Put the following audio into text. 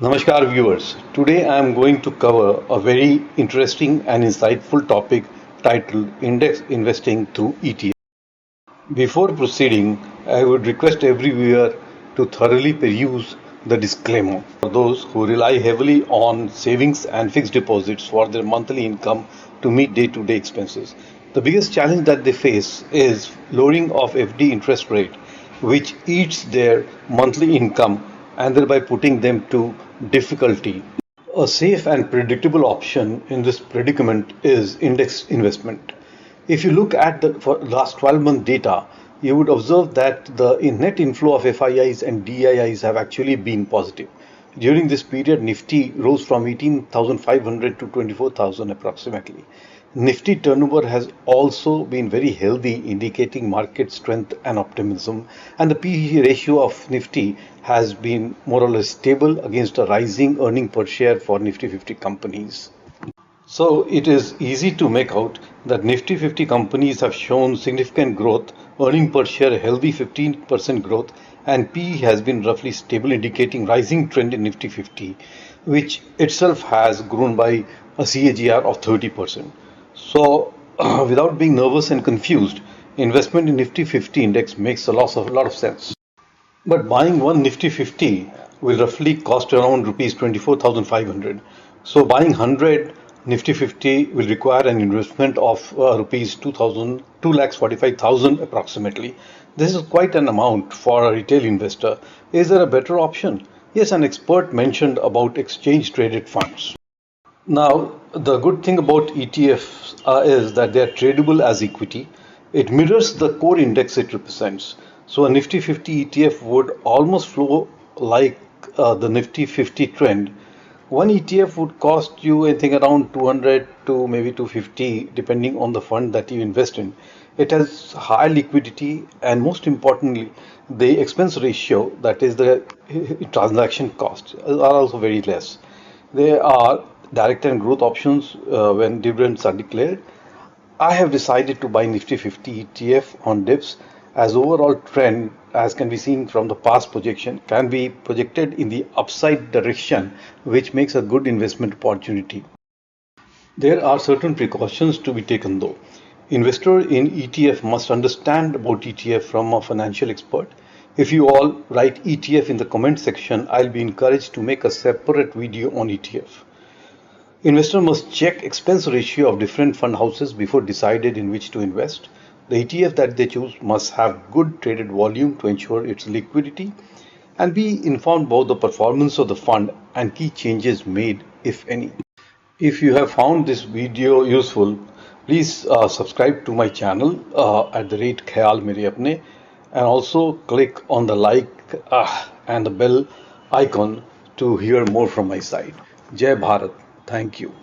Namaskar viewers. Today I am going to cover a very interesting and insightful topic titled Index Investing through ETF. Before proceeding, I would request every viewer to thoroughly peruse the disclaimer. For those who rely heavily on savings and fixed deposits for their monthly income to meet day-to-day expenses, the biggest challenge that they face is lowering of FD interest rate, which eats their monthly income and thereby putting them to difficulty. A safe and predictable option in this predicament is index investment. If you look at the last 12-month data, you would observe that the net inflow of FIIs and DIIs have actually been positive. During this period, Nifty rose from 18,500 to 24,000 approximately. Nifty turnover has also been very healthy, indicating market strength and optimism. And the PE ratio of Nifty has been more or less stable against a rising earning per share for Nifty 50 companies. So it is easy to make out that Nifty 50 companies have shown significant growth, earning per share a healthy 15% growth, and PE has been roughly stable, indicating rising trend in Nifty 50, which itself has grown by a CAGR of 30%. So without being nervous and confused, investment in Nifty 50 index makes a lot of sense. But buying one Nifty 50 will roughly cost around rupees 24,500. So buying 100 Nifty 50 will require an investment of rupees 2,45,000 approximately. This is quite an amount for a retail investor. Is there a better option? Yes, an expert mentioned about exchange traded funds. Now, the good thing about ETFs is that they are tradable as equity. It mirrors the core index it represents. So a Nifty 50 ETF would almost flow like the Nifty 50 trend. One ETF would cost you, I think, around 200 to maybe 250, depending on the fund that you invest in. It has high liquidity, and most importantly, the expense ratio, that is the transaction costs, are also very less. There are direct and growth options when dividends are declared. I have decided to buy Nifty 50 ETF on dips, as overall trend, as can be seen from the past projection, can be projected in the upside direction, which makes a good investment opportunity. There are certain precautions to be taken though. Investor in ETF must understand about ETF from a financial expert. If you all write ETF in the comment section, I'll be encouraged to make a separate video on ETF. Investor must check expense ratio of different fund houses before decided in which to invest. The ETF that they choose must have good traded volume to ensure its liquidity, and be informed about the performance of the fund and key changes made, if any. If you have found this video useful, please subscribe to my channel at the rate Khayal Mere Apne, and also click on the like and the bell icon to hear more from my side. Jai Bharat. Thank you.